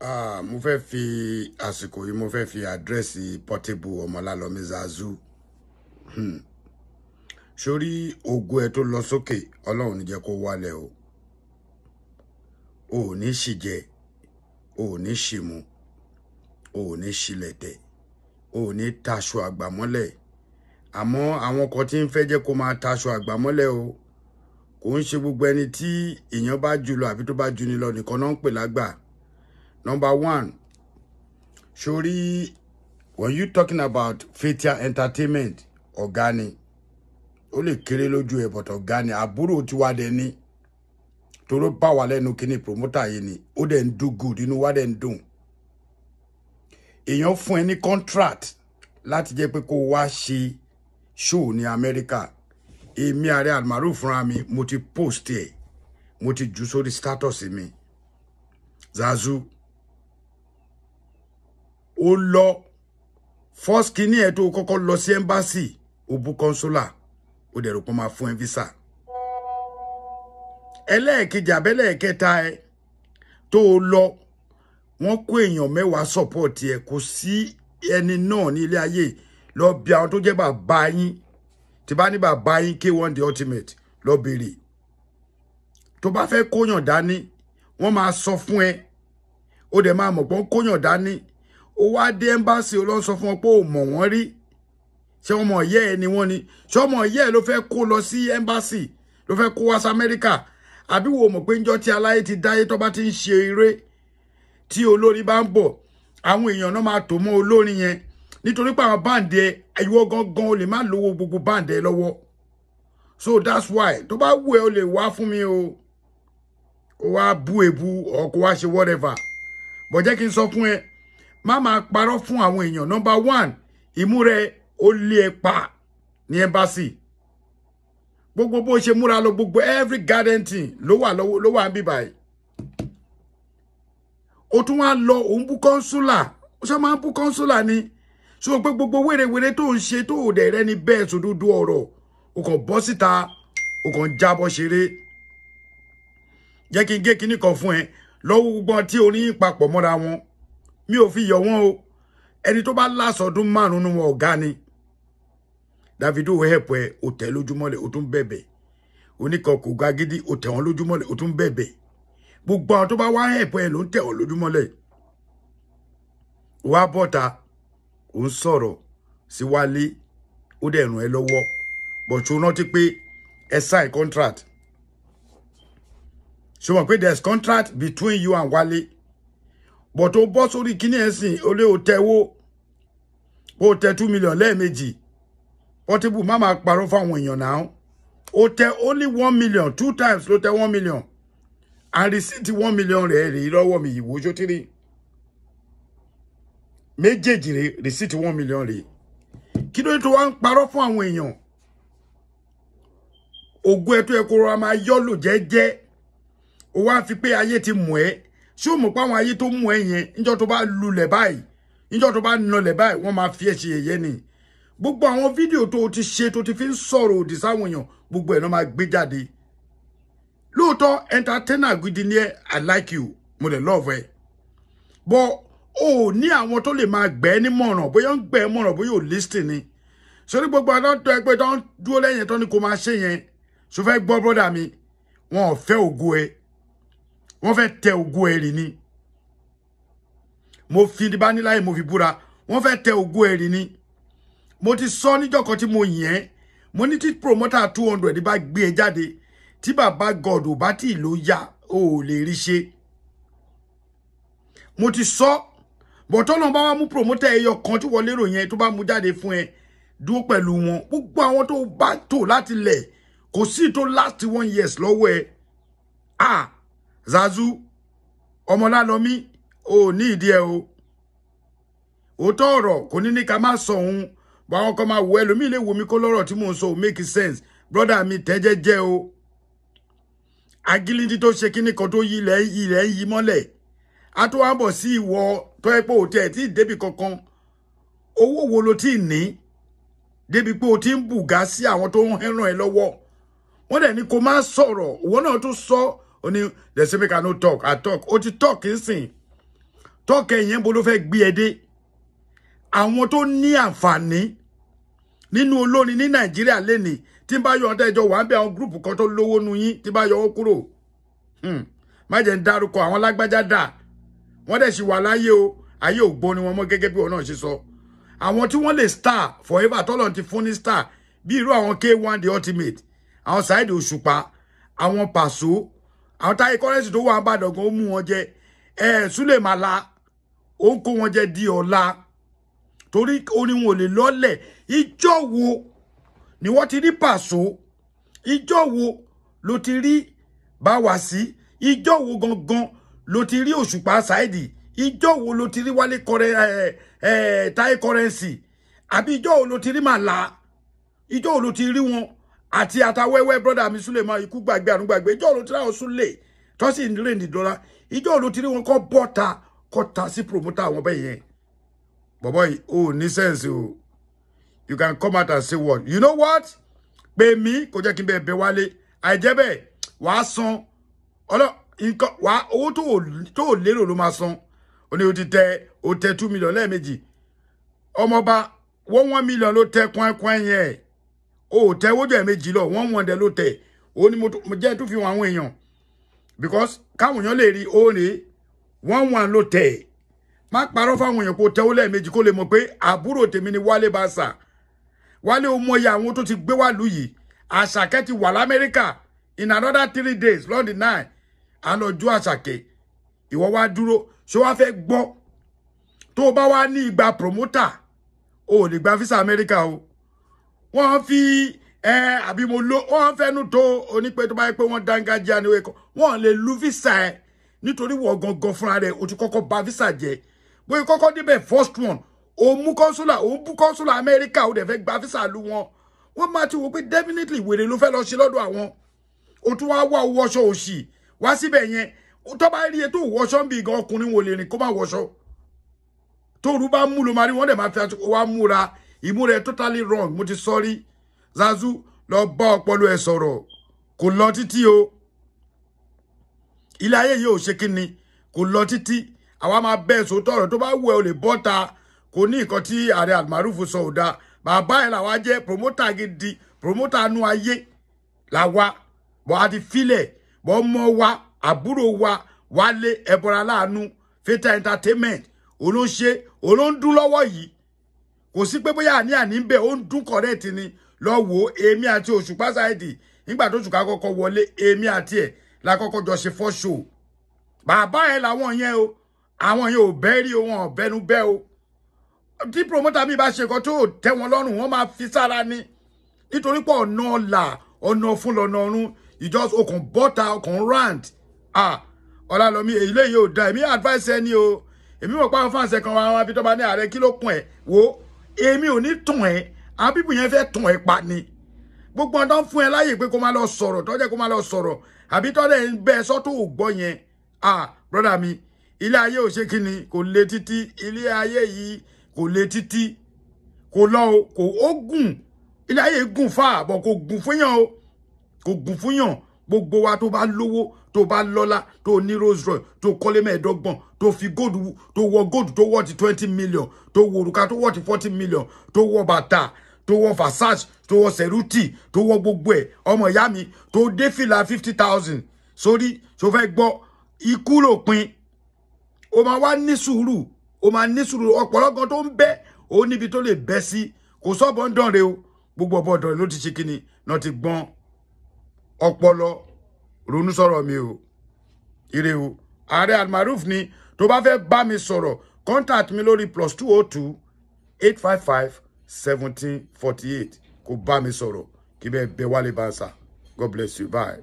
Mo fẹ́ fi àsìkò yìí mo fẹ́ fi àdírẹ́sì Portable Ọmọlálọ́mí Zazu. Sórí ògo ẹ tó lọ sókè Ọlọ́run ní jẹ́ kó wálẹ̀ o. O ò ní ṣìjẹ, o ò ní ṣìmú, o ò ní ṣìlẹ̀tẹ̀, o ò ní taṣọ àgbà mọ́lẹ̀. Àmọ́ àwọn kan tí ń fẹ́ jẹ́ kó máa taṣọ àgbà mọ́lẹ̀ o. Kò ń ṣe gbogbo ẹni tí èèyàn bá jù lọ àbí tó bá jù ní lọ nìkan náà ń pè lágbà. Number one, Shori, when you talking about Fatia Entertainment, Ogani, only kéré lójú ẹ but Ogani, àbúrò tí wá dé ní. Toro bá wà lẹ́nu kíní promoter yìí ni, ó dẹ̀ ń do good, inú wa dẹ̀ ń dùn. Èèyàn fún ẹ ní contract láti jẹ́ pé kó wá ṣe show ní Amerika. Èmi Ààrẹ Almaroof fúnra mi, mo ti post ẹ̀, mo ti jù sórí status mi. Zazu. Ó lọ first kíní ẹ̀ tó kọ́kọ́ lọ sí embassy ó bú consular ó dẹ̀ rò pé máa fún ẹ visa ẹlẹ́ẹ̀kejì abẹ́lẹ́ẹ̀kẹta ẹ tó lọ wọ́n kó èèyàn 10 support ẹ kò sí ẹni náà ní ilé ayé lọ bí àwọn tó jẹ́ bàbá yín tí bá ní bàbá yín K1 the ultimate lọ béèrè tó bá fẹ́ kóyàn dání wọ́n máa sọ fún ẹ ó dẹ̀ máa mọ̀ pé kóyàn dání ó wá dé embassy ó lọ sọ fún wọn pé ó mọ̀ wọ́n rí ṣé ọmọ ìyá ẹ ni wọ́n ni ṣé ọmọ ìyá ẹ ló fẹ́ kó lọ sí embassy ló fẹ́ kó wá sí America àbí wo mọ̀ pé ńjọ́ tí aláyé ti dáyé tó bá ti ń ṣe eré tí olórí bá ń bọ̀ àwọn èèyàn náà máa tò mọ́ olórin yẹn nítorí pé àwọn báǹdì ẹ ìwọ gangan o lè má lówó gbogbo báǹdì ẹ lọ́wọ́ so that's why tó bá wù ẹ́ o lè wá fún mi o kó wá bú èbú or kó wá ṣe whatever bọ̀ jẹ́ kí n sọ fún ẹ má máa parọ́ fún àwọn èèyàn. Number one, ìmúra ó lé ẹ pa ní embassy. Gbogbo bó ṣe múra lọ gbogbo every garden thing ló wà ń bí báyìí. Ó tún wá lọ òun bú consular. Ó ṣe máa ń bú consular ni. So pé gbogbo wèrèwèrè tó ń ṣe tó ò dẹ̀ rẹ́ ní bẹ́ẹ̀ sódúdú ọ̀rọ̀. Ó kàn bọ́ síta, ó kàn jábọ́ ṣeré. Jẹ́ kí n gé kinní kan fún ẹ. Lọ́wọ́ gbogbo tí orin papọ̀ mọ́ra wọn. Mi ò fi yọ wọn o ẹni tó bá lásọdún 5 nínú wọn ọ̀gá ni Davido help ẹ ó tẹ̀ lójúmọ́lẹ̀ ó tún bẹ̀bẹ̀ oníkan kò ga gidi ó tẹ̀ wọ́n lójúmọ́lẹ̀ ó tún bẹ̀bẹ̀ gbogbo àwọn tó bá wá help ẹ ló ń tẹ̀ wọ́n lójúmọ́lẹ̀ wá bọ́ta ó ń sọ̀rọ̀ sí Wálé ó dẹ̀ ràn ẹ́ lọ́wọ́ but ṣó rántí pé ẹ sign contract ṣó mọ̀ pé there's contract between you and Wálé. But o bọ́ sórí kíní ẹ̀sìn o lé o tẹ́wó o tẹ́ 2 million lẹ́ẹ̀mejì Portable má máa parọ́ fáwọn èèyàn náà o tẹ́ only 1 million 2 times ló tẹ́ 1 million and receipt 1 million rẹ̀ rí lọ́wọ́ mi ìwò sótìrí méjèèjì rẹ̀ receipt 1 million rẹ̀ kí ló tó wá ń parọ́ fún àwọn èèyàn ògo ẹ̀ tó yẹ kó rọra máa yọ́ lò jẹ́jẹ́ o wá fi pé ayé ti mọ̀ ẹ́ ṣé o mọ̀ pé àwọn ayé tó mú ẹ yẹn níjọ́ tó bá lulẹ̀ báyìí níjọ́ tó bá nọlẹ̀ báyìí wọ́n máa fi ẹ̀ ṣe yẹ̀yẹ́ ni gbogbo àwọn fídíò tó ti ṣe tó ti fi ń sọ̀rọ̀ òdì sáwọn èèyàn gbogbo ẹ̀ náà máa gbé jáde lóòótọ́ entertainer gidi ni ẹ I like you mo dẹ̀ love ẹ but o ní àwọn tó lè máa gbẹ́ ní mọ̀ràn bóyá ń gbẹ́ mọ̀ràn bóyá ò listen ni sórí gbogbo àdọ́tọ̀ ẹgbẹ́ tó ń dúró lẹ́yìn tó ní kó máa ṣe yẹn so fẹ́ gbọ́ brọ́dà mi wọn ò fẹ́ ògo ẹ wọ́n fẹ́ tẹ ògo ẹ̀rì ni mo fi bá níláyè mo fi búra wọ́n fẹ́ tẹ ògo ẹ̀rì ni mo ti sọ níjọ́ kan tí mo yẹn mo ní tí promoter 200 bá gbé ẹ jáde tí bàbá God ò bá tí ló yá o lè rí ṣe mo ti sọ bọ̀ tọ́lọ́n bá wá mú promoter ẹyọ kan tí wọ́n lérò yẹn tó bá mú jáde fún ẹ dúró pẹ̀lú wọn gbogbo àwọn tó bá tò láti lẹ̀ kò sí tó last 1 year lọ́wọ́ ẹ Zazu Ọmọlálọ́mí o ní ìdí ẹ o òótọ́ ọ̀rọ̀ kò ní ká má sọ ohun bá wọn kọ́ máa wọ ẹlòmíì lè wò mí kó lọ́rọ̀ tí mò ń sọ make sense brother mi tẹ́jẹ́jẹ́ o agilidi tó ṣe kíní kan tó ilẹ̀ ń yí mọ́lẹ̀ a tó wá bọ̀ sí ìwọ tó ẹ pé ò tẹ̀ tí débi kankan owó wo ló tí ní débi pé o ti ń bùgá sí àwọn tó ń ràn ẹ lọ́wọ́ wọ́n dẹ̀ ní kó má sọ̀rọ̀ òwò náà tó sọ. Only they say make I no talk. I talk. O ti talk insane. tọ́kẹ́ yẹn bó ló fẹ́ gbé ẹ dé àwọn tó ní àǹfààní nínú olórin ní Nàìjíríà lẹ́nìí tí bá yọ ọ̀tá ẹjọ́ wà ń bẹ àwọn gúrùpù kan tó lówó nu yín tí bá yọ ọ́ kúrò má jẹ́ ń dárúkọ àwọn lágbájá dà wọ́n dẹ̀ sì wà láyé o ayé ògbó ni wọ́n mọ́ gẹ́gẹ́ bí wọn náà ṣe sọ àwọn tí wọ́n lè star forever tọ́lọ̀ ti fún ní star bí irú àwọn K1 the ultimate àwọn Saheed Òṣùpá àwọn Paso àwọn Táyé Currency tó wà ń bàdàn ó mú wọn jẹ Súlè Màlá ó ń kó wọn jẹ di ọ̀la torí orin wọn ò lè lọ́lẹ̀ ìjọ wo ni wọ́n ti rí Paso ìjọ wo ló ti rí Báwàsí ìjọ wo gangan ló ti rí Òṣùpá Saheed ìjọ wo ló ti rí Wálé Táyé Currency àbí ìjọ wo ló ti rí Màlá ìjọ wo ló ti rí wọn àti àtàwẹ́wẹ́ brother mi Súlè mọ́ ikú gbàgbé àrùn gbàgbé ìjọ wo ló ti ráwọn Súlè tó sì ń rìn nìdọ́lá ìjọ wo ló ti rí wọn kọ́ bọ́ta kọ́ ta sí promoter àwọn bẹ́ẹ̀ yẹn bọ̀bọ̀ yìí ó ní sense o you can come out and say what you know what pé mi kò jẹ́ kí n bẹ́ẹ̀ bẹ́ wálé àìjẹ́ bẹ́ẹ̀ wàá san nǹkan wàá owó tó lérò ló máa san ó ní o tẹ 2 million lẹ́ẹ̀mejì ọmọọba 1 million ló tẹ kwẹ́kwẹ́ yẹn o tẹ owó jẹ́ méjì lọ 1 dẹ̀ ló tẹ ó ní mo jẹ́ tó fi wọn àwọn èèyàn because káwọn èèyàn lè rí ó rè 1 ló tẹ má parọ́ fáwọn èèyàn kó tẹ ó lẹ́ẹ̀mejì kó lè mọ̀ pé àbúrò tèmi ni Wálé Bàsà Wálé ó mọ iye àwọn tó ti gbé wá lù yìí Àṣàkẹ́ ti wà l'Amẹ́ríkà in another 3 days London 9 àlọ́jọ́ Àṣàkẹ́ ìwọ wá dúró ṣé wàá fẹ́ gbọ́ tó bá wá ní ìgbà promoter o lè gba visa America o wọ́n fi àbí mo lo wọ́n fẹ́nu tó onípe tó bá yẹ pé wọ́n dángájá ni wọ́n lè lu visa ẹ nítorí wọ́n gangan fúnra rẹ̀ o ti kọ́kọ́ bà visa jẹ́ bóyá kọ́kọ́ débẹ̀ first one o mú bú consular America o dẹ̀ fẹ́ gba visa lu wọn wọ́n máa ti wò pé definitely wèrè ló fẹ́ lọ ṣe lọ́dọ̀ àwọn o tún wá wá wọṣọ òṣì wá síbẹ̀ yẹn tó bá rí e tó wọṣọ ń bí gan ọkùnrin wò lè rìn kó má wọṣọ tóru bá mú ló máa rí wọ́n dẹ̀ máa fi wá múra ìmúra totally wrong mo ti sorry Zazu lọ bá ọpọlọ ẹ sọ̀rọ̀ kò lọ títí o ilé ayé yìí ò ṣe kíni kò lọ títí àwa máa bẹ́ẹ̀ sòótọ́ ọ̀rọ̀ tó bá wù ẹ́ o lè bọ́ta kò ní nǹkan tí ààrẹ Almaroof sọ ò dáa bàbá ẹ̀ làwa jẹ́ promoter gidi promoter nu ayé làwa bọ́ a ti filẹ̀ bọ́ mọ́ wa àbúrò wa Wálé ẹ̀bọ̀ra láàánú Feta Entertainment olóńdún lọ́wọ́ yìí kò sí pé bóyá àní ń bẹ ó ń dún correct ni lọ wò èmi àti Òṣùpá Saheed nígbà tó Òṣùpá kọ́kọ́ wọlé èmi àti ẹ̀ la kọ́kọ́ jọ ṣe for show bàbá ẹ̀ làwọn yẹn o àwọn yẹn ò bẹ́rí o wọn ò bẹ́nu bẹ́ o tí promoter mi bá ṣe nǹkan tó tẹ́ wọn lọ́rùn wọ́n máa fi sára ní nítorí pé ọ̀nà ọ̀la ọ̀nà fún lọ́nà ọ̀run ìjọsìn okùn bọ́ta okùn rant Ọlálọ́mí èyí lè yóò da èmi advice ẹni o èmi mọ̀ pé àwọn fáǹsẹ̀ kan wọn àbí tó bá ní ààrẹ kí ló kún ẹ̀ wò èmi ò ní tàn ẹ́ àwọn bíbù yẹn fẹ́ tàn ẹ́ pa ni gbogbo ọ̀dọ́ ń fún ẹ láyè pé kó máa lọ sọ̀rọ̀ tọ́jẹ́ kó máa lọ sọ̀rọ̀ àbí tọ́jẹ́ ń bẹ sọ́tò ògbọ́ yẹn brother mi ilé ayé ò ṣe kíni kò le títí ilé ayé yìí kò le títí kò lọ o kò ó gùn ilé ayé gùn fà bọ̀ kò gùn fún yàn o kò gùn fún yàn gbogbo wa tó bá lówó tó bá lọ́lá tó ní Rolls Royce tó kọ́lé mẹ́ẹ̀ẹ́dọ́gbọ̀n tó fi góòdù tó wọ góòdù tó wọ́ ti 20 million tó wọ òrùka tó wọ́ ti 40 million tó wọ bàtà tó wọ Versace tó wọ Ceruti tó wọ gbogbo ẹ̀ ọmọ ìyá mi tó dé fìlà 50,000 sórí tó fẹ́ gbọ́ ikú lòpin o máa wá ní sùúrù o máa ní sùúrù ọ̀pọ̀lọpọ̀ tó ń bẹ ó níbi tó lè bẹ́ sí kò sọ́bọ̀ ń dán re o gbogbo ọ̀bọ̀ ọ̀dọ̀ ló ti ṣe kíni náà ti gbọ́n ọpọlọ ronú sọ̀rọ̀ mi o ire o ààrẹ Almaroof ni tó bá fẹ́ bá mi sọ̀rọ̀ contact mi lórí +202 855 1748 kó bá mi sọ̀rọ̀ kí bẹ́ẹ̀ bẹ́ Wálé Bàsà God bless you bye.